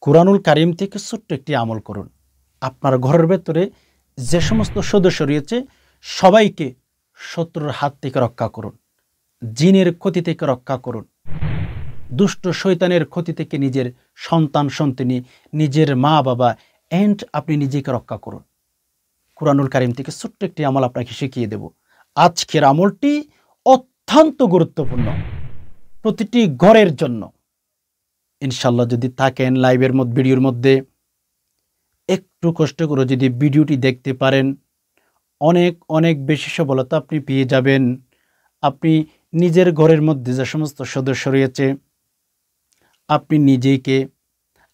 কুরআনুল কারীম থেকে ছোট্ট একটি আমল করুন। আপনার ঘরের ভেতরে যে সমস্ত সদস্য রয়েছে সবাইকে শত্রুর হাত থেকে রক্ষা করুন, জিনের ক্ষতি থেকে রক্ষা করুন, দুষ্ট শয়তানের ক্ষতি থেকে নিজের সন্তান সন্ততি, নিজের মা বাবা এন্ড আপনি নিজেকে রক্ষা করুন। কুরআনুল কারীম থেকে ছোট্ট একটি আমল আপনাকে শিখিয়ে দেব। আজকের আমলটি অত্যন্ত গুরুত্বপূর্ণ প্রতিটি ঘরের জন্য। ইনশাআল্লাহ যদি থাকেন লাইভের মধ্যে, ভিডিওর মধ্যে একটু কষ্ট করে যদি ভিডিওটি দেখতে পারেন, অনেক অনেক বেশি সফলতা আপনি পেয়ে যাবেন। আপনি নিজের ঘরের মধ্যে যে সমস্ত সদস্য রয়েছে, আপনি নিজেকে,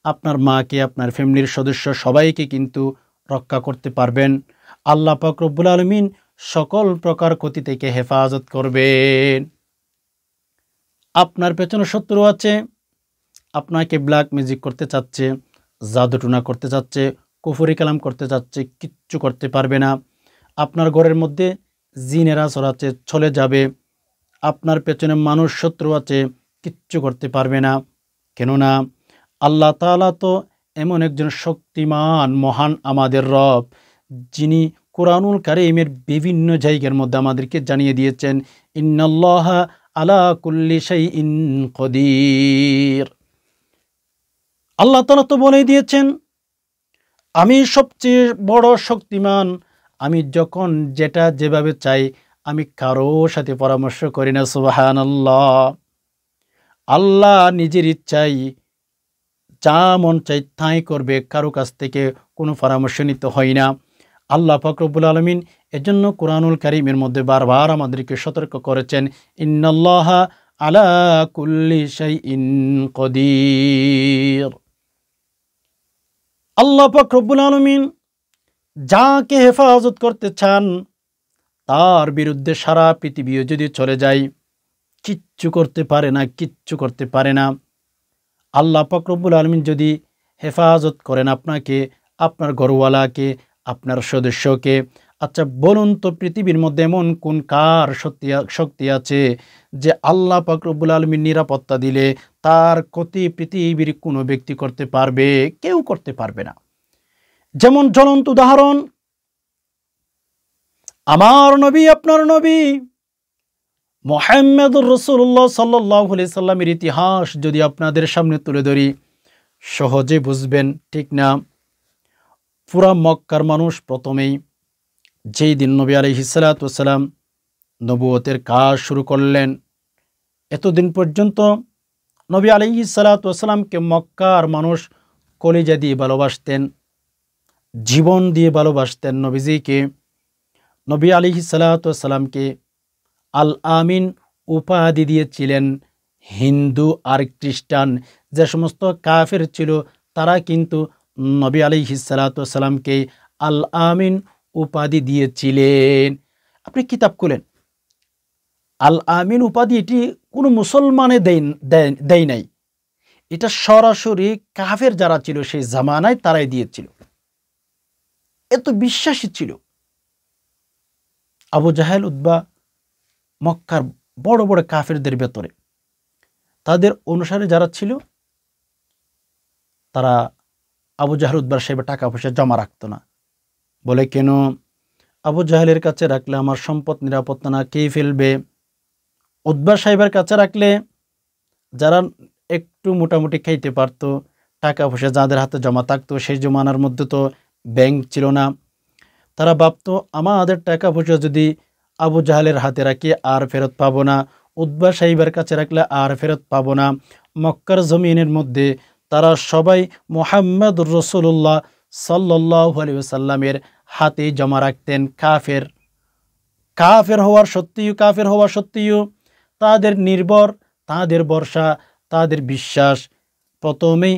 আপনার মাকে, আপনার ফ্যামিলির সদস্য সবাইকে কিন্তু রক্ষা করতে পারবেন। আল্লাহ পাক রব্বুল আলামিন সকল প্রকার ক্ষতি থেকে হেফাজত করবেন। আপনার পেছনে শত্রু আছে, আপনাকে ব্ল্যাক ম্যাজিক করতে চাচ্ছে, জাদুটুনা করতে চাচ্ছে, কুফরি কালাম করতে চাচ্ছে, কিচ্ছু করতে পারবে না। আপনার ঘরের মধ্যে জিনেরা চলাচ্ছে, চলে যাবে। আপনার পেছনে মানুষ শত্রু আছে, কিচ্ছু করতে পারবে না। কেননা আল্লাহ তাআলা তো এমন একজন শক্তিমান মহান আমাদের রব, যিনি কুরআনুল কারীমের বিভিন্ন জায়গার মধ্যে আমাদেরকে জানিয়ে দিয়েছেন, ইন্নাল্লাহা আলা কুল্লি শাইইন কদির। আল্লাহ তাআলা তো বলে দিয়েছেন, আমি সবচেয়ে বড় শক্তিমান। আমি যখন যেটা যেভাবে চাই, আমি কারো সাথে পরামর্শ করি না। সুবহানাল্লাহ। আল্লাহ নিজের ইচ্ছায় যা মন চাই তাই করবে, কারো কাছ থেকে কোনো পরামর্শ নিতে হয় না। আল্লাহ পাক রব্বুল আলামিন এজন্য কুরআনুল কারীমের মধ্যে বারবার আমাদেরকে সতর্ক করেছেন, ইন্নাল্লাহা আলা কুল্লি শাইইন কদির। আল্লাহ পাক রব্বুল আলামিন যাকে হেফাজত করতে চান, তার বিরুদ্ধে সারা পৃথিবীও যদি চলে যায়, কিচ্ছু করতে পারে না, কিচ্ছু করতে পারে না। আল্লাহ পাক রব্বুল আলামিন যদি হেফাজত করেন আপনাকে, আপনার ঘরওয়ালাকে, আপনার সদস্যকে, আচ্ছা বলুন তো পৃথিবীর মধ্যে এমন কোন কার শক্তি আছে যে আল্লাহ পাক রব্বুল আলামিন নিরাপত্তা দিলে তার ক্ষতি পৃথিবীর কোনো ব্যক্তি করতে পারবে? কেউ করতে পারবে না। যেমন জ্বলন্ত উদাহরণ, আমার নবী, আপনার নবী মুহাম্মদুর রাসূলুল্লাহ সাল্লাল্লাহু আলাইহি সাল্লামের ইতিহাস যদি আপনাদের সামনে তুলে ধরি, সহজে বুঝবেন, ঠিক না? পুরা মক্কার মানুষ প্রথমেই যেই দিন নবী আলাইহিস সালাতু ওয়াস সালাম নবুয়তের কাজ শুরু করলেন, এতদিন পর্যন্ত নবী আলাইহিস সালাতু ওয়াস সালামকে মক্কার মানুষ কলিজা দিয়ে ভালোবাসতেন, জীবন দিয়ে ভালোবাসতেন। নবীজিকে, নবী আলাইহিস সালাতু ওয়াস সালামকে আল আমিন উপাধি দিয়েছিলেন। হিন্দু আর খ্রিস্টান যে সমস্ত কাফের ছিল, তারা কিন্তু নবী আলাইহিস সালাতু ওয়াস সালামকে আল আমিন উপাধি দিয়েছিলেন। আপনি কিতাব খুলেন, আল আমিন উপাধি এটি কোনো মুসলমানে দেয় নাই, এটা সরাসরি কাফের যারা ছিল সেই জামানায় তারাই দিয়েছিল। এত বিশ্বাসী ছিল। আবু জাহেল, উতবা, মক্কার বড় বড় কাফেরদের ভেতরে তাদের অনুসারী যারা ছিল, তারা আবু জাহেল উতবার সাহেবের টাকা পয়সা জমা রাখতো না। বলে, কেন? আবু জাহেলের কাছে রাখলে আমার সম্পদ নিরাপত্তা না, কে ফেলবে? উতবা সাহেবের কাছে রাখলে যারা একটু মোটামুটি খাইতে পারতো, টাকা পয়সা যাদের হাতে জমা থাকতো, সেই জমানার মধ্যে তো ব্যাংক ছিল না, তারা ভাবতো আমাদের টাকা পয়সা যদি আবু জাহেলের হাতে রাখি আর ফেরত পাবো না, উতবা সাহেবের কাছে রাখলে আর ফেরত পাবো না। মক্কার জমিনের মধ্যে তারা সবাই মুহাম্মদুর রাসূলুল্লাহ সাল্লাল্লাহু আলাইহি ওয়াসাল্লামের হাতে জমা রাখতেন। কাফের হওয়া সত্ত্বেও তাদের নির্ভর, তাদের ভরসা, তাদের বিশ্বাস প্রথমেই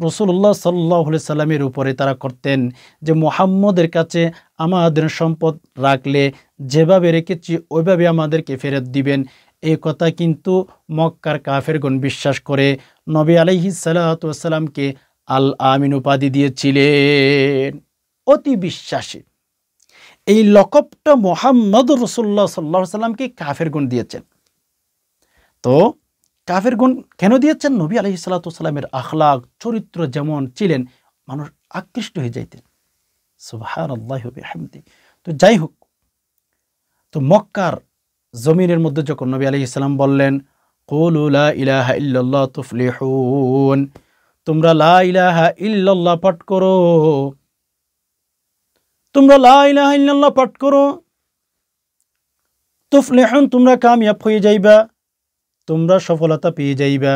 রাসূলুল্লাহ সাল্লাল্লাহু আলাইহি সাল্লামের উপরে তারা করতেন, যে মুহাম্মদের কাছে আমাদের সম্পদ রাখলে যেভাবে রেখেছি ওইভাবে আমাদেরকে ফেরত দিবেন। এই কথা কিন্তু মক্কার কাফেরগণ বিশ্বাস করে নবী আলাইহিস সালাতু ওয়াস সালামকে আল আমিন উপাধি দিয়েছিলেন। অতি বিশ্বাসী। এই লকবটা মুহাম্মদুর রাসূলুল্লাহ সাল্লাল্লাহু আলাইহি সাল্লামকে কাফেরগণ দিয়েছেন। তো কাফেরগণ কেন দিয়েছেন? নবী আলাইহিস সালাতু ওয়াস সালামের আখলাক চরিত্র যেমন ছিলেন, মানুষ আকৃষ্ট হয়ে যাইতেন। সুবহানাল্লাহি ওয়া বিহামদি। তো যাই হোক, তো মক্কার জমিনের মধ্যে যখন নবী আলাইহিস সালাম বললেন, কুলু লা ইলাহা ইল্লাল্লাহ তুফলিহুন, তোমরা লা ইলাহা ইল্লাল্লাহ পাঠ করো, তোমরা লা ইলাহা ইল্লাল্লাহ পাঠ করো, তুফলিহুন, তোমরা কামিয়াব হয়ে যাইবা, তোমরা সফলতা পেয়ে যাইবা।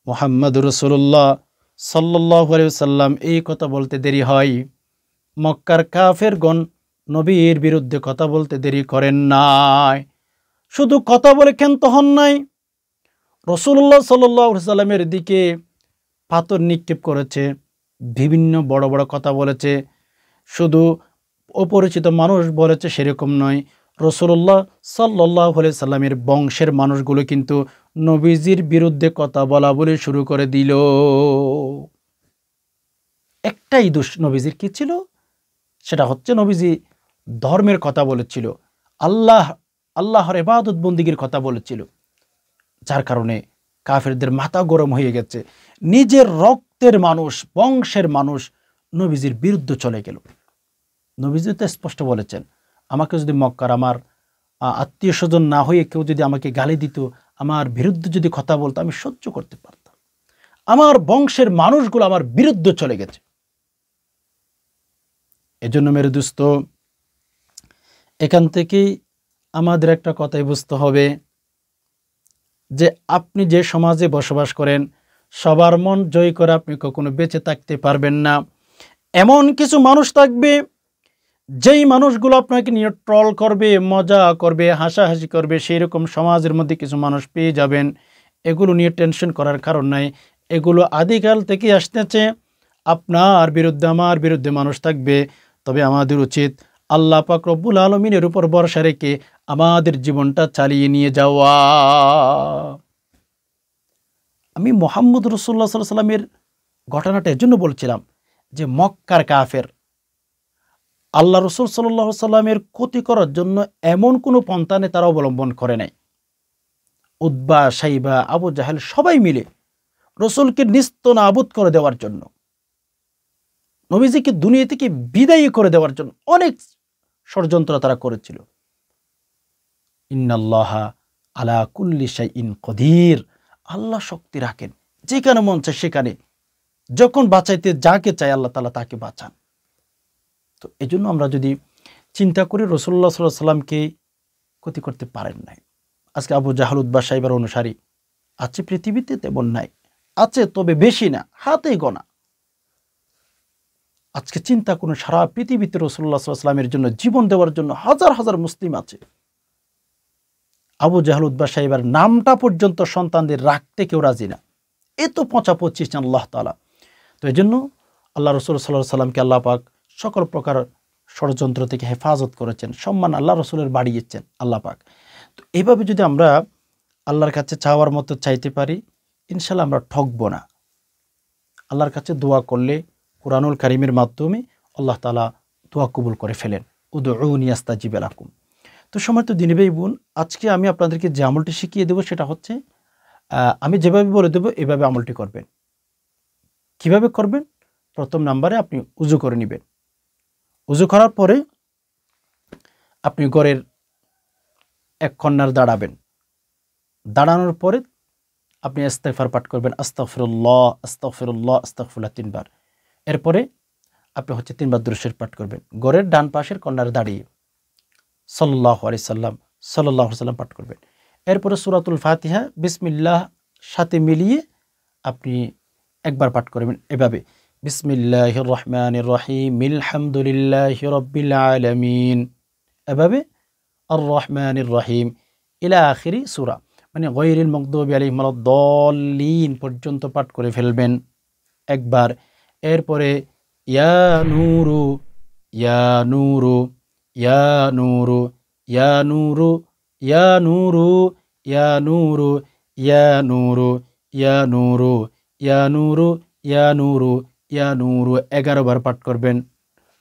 মুহাম্মদুর রাসূলুল্লাহ সাল্লাল্লাহু আলাইহি ওয়াসাল্লাম এই কথা বলতে দেরি হয়, মক্কার কাফেরগণ নবীর বিরুদ্ধে কথা বলতে দেরি করেন নাই। শুধু কথা বলে ক্ষান্ত হন নাই, রাসূলুল্লাহ সাল্লাল্লাহু আলাইহি ওয়াসাল্লামের দিকে পাথর নিক্ষেপ করেছে, বিভিন্ন বড় বড় কথা বলেছে। শুধু অপরিচিত মানুষ বলেছে সেরকম নয়, রাসূলুল্লাহ সাল্লাল্লাহু আলাইহি সাল্লামের বংশের মানুষগুলো কিন্তু নবীজির বিরুদ্ধে কথা বলা বলে শুরু করে দিল। একটাই দোষ নবীজির কি ছিল? সেটা হচ্ছে নবীজি ধর্মের কথা বলেছিল, আল্লাহর ইবাদত বন্দিগির কথা বলেছিল, যার কারণে কাফেরদের মাথা গরম হয়ে গেছে। নিজের রক্তের মানুষ, বংশের মানুষ নবীজির বিরুদ্ধে চলে গেল। নবীজি তো স্পষ্ট বলেছেন, আমাকে যদি মক্কার আমার আত্মীয় স্বজন না হয়ে কেউ যদি আমাকে গালি দিত, আমার বিরুদ্ধে যদি কথা বলতো, আমি সহ্য করতে পারতাম। আমার বংশের মানুষগুলো আমার বিরুদ্ধে চলে গেছে। এজন্য মেরে দোস্ত, এখান থেকেই আমাদের একটা কথাই বুঝতে হবে যে আপনি যে সমাজে বসবাস করেন, সবার মন জয় করে আপনি কখনো বেঁচে থাকতে পারবেন না। এমন কিছু মানুষ থাকবে, যেই মানুষগুলো আপনাকে নিয়ে ট্রল করবে, মজা করবে, হাসাহাসি করবে, সেই রকম সমাজের মধ্যে কিছু মানুষ পেয়ে যাবেন। এগুলো নিয়ে টেনশন করার কারণ নাই, এগুলো আদিকাল থেকে আসতেছে। আপনার বিরুদ্ধে, আমার বিরুদ্ধে মানুষ থাকবে, তবে আমাদের উচিত আল্লাহ পাক রব্বুল আলামিনের উপর ভরসা রেখে আমাদের জীবনটা চালিয়ে নিয়ে যাওয়া। আমি মুহাম্মদ রাসূলুল্লাহ সাল্লাল্লাহু আলাইহি সাল্লামের ঘটনাটা এজন্য বলছিলাম যে মক্কার কাফের আল্লাহ রাসূল সাল্লাল্লাহু আলাইহি সাল্লামের ক্ষতি করার জন্য এমন কোনো পন্থা তারা অবলম্বন করে নাই। উতবা, সাইবা, আবু জাহেল সবাই মিলে রাসূলকে নিস্তানাবুদ করে দেওয়ার জন্য, নবীজিকে দুনিয়া থেকে বিদায়ী করে দেওয়ার জন্য অনেক ষড়যন্ত্র তারা করেছিল। ইন্নাল্লাহা আলা কুল্লি শাইইন কদির, আল্লাহ শক্তি রাখেন, যেখানে মন চায় সেখানে, যখন বাঁচাইতে যাকে চায় আল্লাহ তাআলা তাকে বাঁচান। তো এজন্য আমরা যদি চিন্তা করি, রাসূলুল্লাহ সাল্লাল্লাহু আলাইহি সাল্লামকে ক্ষতি করতে পারেন নাই। আজকে আবু জাহল, উতবা, সাইবার অনুসারী আছে পৃথিবীতে? তেমন নাই, আছে তবে বেশি না, হাতে গোনা। আজকে চিন্তা করুন, সারা পৃথিবীতে রাসূলুল্লাহ সাল্লাল্লাহু আলাইহি সাল্লামের জন্য জীবন দেওয়ার জন্য হাজার হাজার মুসলিম আছে। আবু জাহল, উতবা, সাইবার নামটা পর্যন্ত সন্তানদের রাখতে কেউ রাজি না। এ তো পচা পচিয়েছেন আল্লাহ তাআলা। তো এই জন্য আল্লাহ রাসূল সাল্লাল্লাহু আলাইহি সাল্লামকে আল্লাহ পাক সকল প্রকার ষড়যন্ত্র থেকে হেফাজত করেছেন, সম্মান আল্লাহ রাসূলের বাড়িয়েছেন আল্লাহ পাক। তো এইভাবে যদি আমরা আল্লাহর কাছে চাওয়ার মতো চাইতে পারি, ইনশাআল্লাহ আমরা ঠকবো না। আল্লাহর কাছে দোয়া করলে কুরআনুল কারীমের মাধ্যমে আল্লাহ তাআলা দোয়া কবুল করে ফেলেন। উদউনি আস্তাজিব লাকুম। তো সম্মানিত দিনী ভাই বোন, আজকে আমি আপনাদেরকে যে আমলটি শিখিয়ে দেব সেটা হচ্ছে, আমি যেভাবে বলে দেব এভাবে আমলটি করবেন। কিভাবে করবেন? প্রথম নাম্বারে আপনি উযু করে নেবেন। উযু করার পরে আপনি ঘরের এক কর্নার দাঁড়াবেন। দাঁড়ানোর পরে আপনি ইস্তেগফার পাঠ করবেন, আস্তাগফিরুল্লাহ আস্তাগফিরুল্লাহ আস্তাগফিরুল্লাহ 3 বার। এরপরে আপনি 3 বার দুরূদ শরীফ পাঠ করবেন, ঘরের ডান পাশের কর্নারে দাঁড়িয়ে সাল্লাল্লাহু আলাইহি সাল্লাম পাঠ করবেন। এরপরে সূরাতুল ফাতিহা বিসমিল্লাহ সাথে মিলিয়ে আপনি একবার পাঠ করবেন এভাবে, বিসমিল্লাহির রহমানির রহিম আলহামদুলিল্লাহি রাব্বিল আলামিন, এভাবে আর রহমানির রহিম ইলা আখিরি সূরা, মানে গায়রিল মাগদুবি আলাইহিম ওয়ালাদ-দাল্লিন পর্যন্ত পাঠ করে ফেলবেন একবার। এরপরে ইয়া নূরু ইয়া নূরু ইয়া নূরু ইয়া নূরু ইয়া নূরু ইয়া নূরু ইয়া নূরু ইয়া নূরু ইয়া নূরু ইয়া নূরু ইয়া নূরু 11 বার পাঠ করবেন।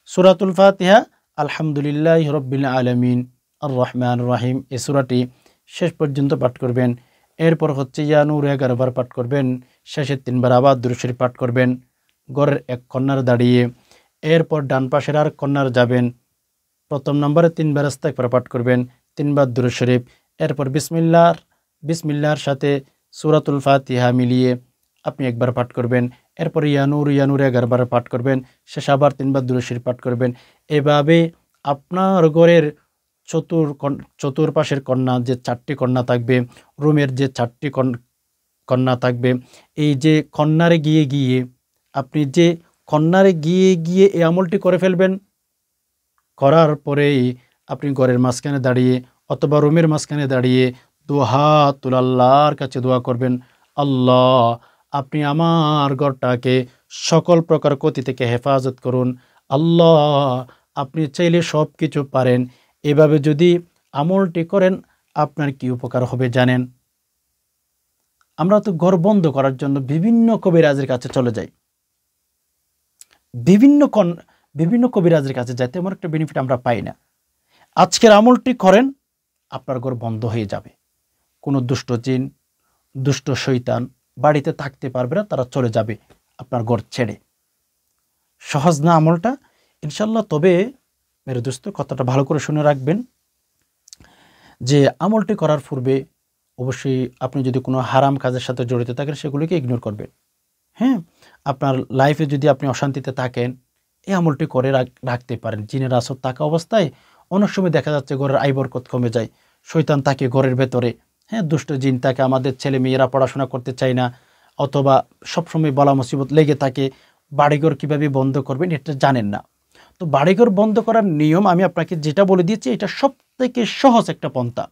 সূরাতুল ফাতিহা আলহামদুলিল্লাহি রাব্বিল আলামিন আর রহমানির রহিম এই সূরাটি শেষ পর্যন্ত পাঠ করবেন। এরপর হচ্ছে ইয়া নূর 11 বার পাঠ করবেন, শেষে 3 বার আবার দুরূদ শরীফ পাঠ করবেন ঘরের এক কর্নারে দাঁড়িয়ে। এরপর ডান পাশের আর কর্নারে যাবেন, প্রথম নম্বরে 3 বার ইস্তিগফার পাঠ করবেন, 3 বার দুরূদ শরীফ, এরপর বিসমিল্লাহর সাথে সূরাতুল ফাতিহা মিলিয়ে আপনি একবার পাঠ করবেন। এরপর ইয়া নূর 11 বার পাঠ করবেন, শেষে আবার 3 বার দুরূদ শরীফ পাঠ করবেন। এভাবে আপনার ঘরের চতুর্পাশের কন্যা যে 4টি কন্যা থাকবে, রুমের যে 4টি কন্যা থাকবে, এই যে কন্যারে গিয়ে আপনি যে কন্যারে গিয়ে এই আমলটি করে ফেলবেন। করার পরেই আপনি ঘরের মাঝখানে দাঁড়িয়ে অথবা রুমের মাঝখানে দাঁড়িয়ে দুহাত তুলে আল্লাহর কাছে দোয়া করবেন, আল্লাহ আপনি আমার ঘরটাকে সকল প্রকার ক্ষতি থেকে হেফাজত করুন। আল্লাহ আপনি চাইলে সব কিছু পারেন। এভাবে যদি আমলটি করেন আপনার কি উপকার হবে জানেন? আমরা তো ঘর বন্ধ করার জন্য বিভিন্ন কবিরাজের কাছে চলে যাই, বিভিন্ন কবিরাজের কাছে যাই, তেমন একটা বেনিফিট আমরা পাই না। আজকের আমলটি করেন, আপনার ঘর বন্ধ হয়ে যাবে। কোনো দুষ্ট জিন, দুষ্ট শয়তান বাড়িতে থাকতে পারবে না, তারা চলে যাবে আপনার ঘর ছেড়ে। সহজ না আমলটা? ইনশাল্লাহ। তবে মেরে দোস্ত, কথাটা ভালো করে শুনে রাখবেন যে আমলটি করার পূর্বে অবশ্যই আপনি যদি কোনো হারাম কাজের সাথে জড়িত থাকেন সেগুলিকে ইগনোর করবেন। হ্যাঁ, আপনার লাইফে যদি আপনি অশান্তিতে থাকেন এই আমলটি করে রাখতে পারেন। জিনের আসর থাকা অবস্থায় অনেক সময় দেখা যাচ্ছে ঘরের আয় বরকত কমে যায়, শয়তান থাকে ঘরের ভেতরে। হ্যাঁ, দুষ্ট জিন থাকে, আমাদের ছেলে মেয়েরা পড়াশোনা করতে চায় না, অথবা সবসময় বলা মুসিবত লেগে থাকে। বাড়িঘর কীভাবে বন্ধ করবেন এটা জানেন না। তো বাড়িঘর বন্ধ করার নিয়ম আমি আপনাকে যেটা বলে দিয়েছি, এটা সবথেকে সহজ একটা পন্থা।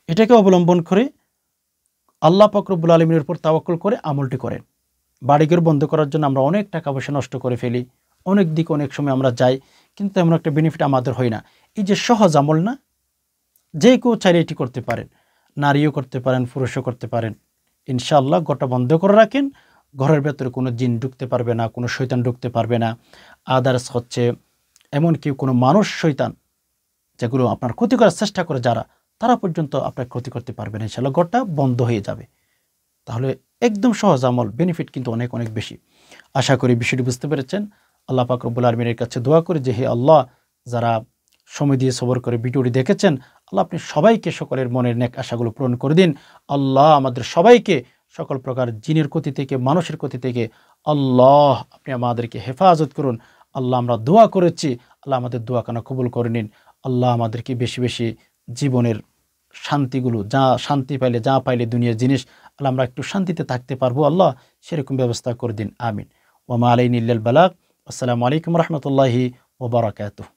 এটাকে অবলম্বন করে আল্লাহ পাক রব্বুল আলামিনের উপর তাওয়াক্কুল করে আমলটি করেন। বাড়িঘর বন্ধ করার জন্য আমরা অনেক টাকা পয়সা নষ্ট করে ফেলি, অনেক দিকে অনেক সময় আমরা যাই, কিন্তু এমন একটা বেনিফিট আমাদের হয় না। এই যে সহজ আমল না, যে কেউ চাইলে এটি করতে পারেন, নারীও করতে পারেন, পুরুষও করতে পারেন। ইনশাআল্লাহ ঘরটা বন্ধ করে রাখেন, ঘরের ভেতরে কোনো জিন ঢুকতে পারবে না, কোনো শয়তান ঢুকতে পারবে না। আদার্স হচ্ছে এমনকি কোনো মানুষ শয়তান যেগুলো আপনার ক্ষতি করার চেষ্টা করে যারা, তারা পর্যন্ত আপনার ক্ষতি করতে পারবে না। ইনশাআল্লাহ ঘরটা বন্ধ হয়ে যাবে। তাহলে একদম সহজ আমল, বেনিফিট কিন্তু অনেক অনেক বেশি। আশা করি বিষয়টি বুঝতে পেরেছেন। আল্লাহ পাক রব্বুল আলামিনের কাছে দোয়া করি যে হে আল্লাহ, যারা সময় দিয়ে সবর করে ভিডিওটি দেখেছেন, আল্লাহ আপনি সবাইকে সকলের মনের নেক আশাগুলো পূরণ করে দিন। আল্লাহ আমাদের সবাইকে সকল প্রকার জিনের ক্ষতি থেকে, মানুষের ক্ষতি থেকে আল্লাহ আপনি আমাদেরকে হেফাজত করুন। আল্লাহ আমরা দোয়া করেছি, আল্লাহ আমাদের দোয়া কানা কবুল করে নিন। আল্লাহ আমাদেরকে বেশি বেশি জীবনের শান্তিগুলো, যা শান্তি পাইলে, যা পাইলে দুনিয়ার জিনিস, আল্লাহ আমরা একটু শান্তিতে থাকতে পারবো, আল্লাহ সেরকম ব্যবস্থা করে দিন। আমিন। ওয়া মা আলাইনা ইল্লাল বালাগ। আসসালামু আলাইকুম রহমতুল্লাহি ওয়া বারাকাতুহু।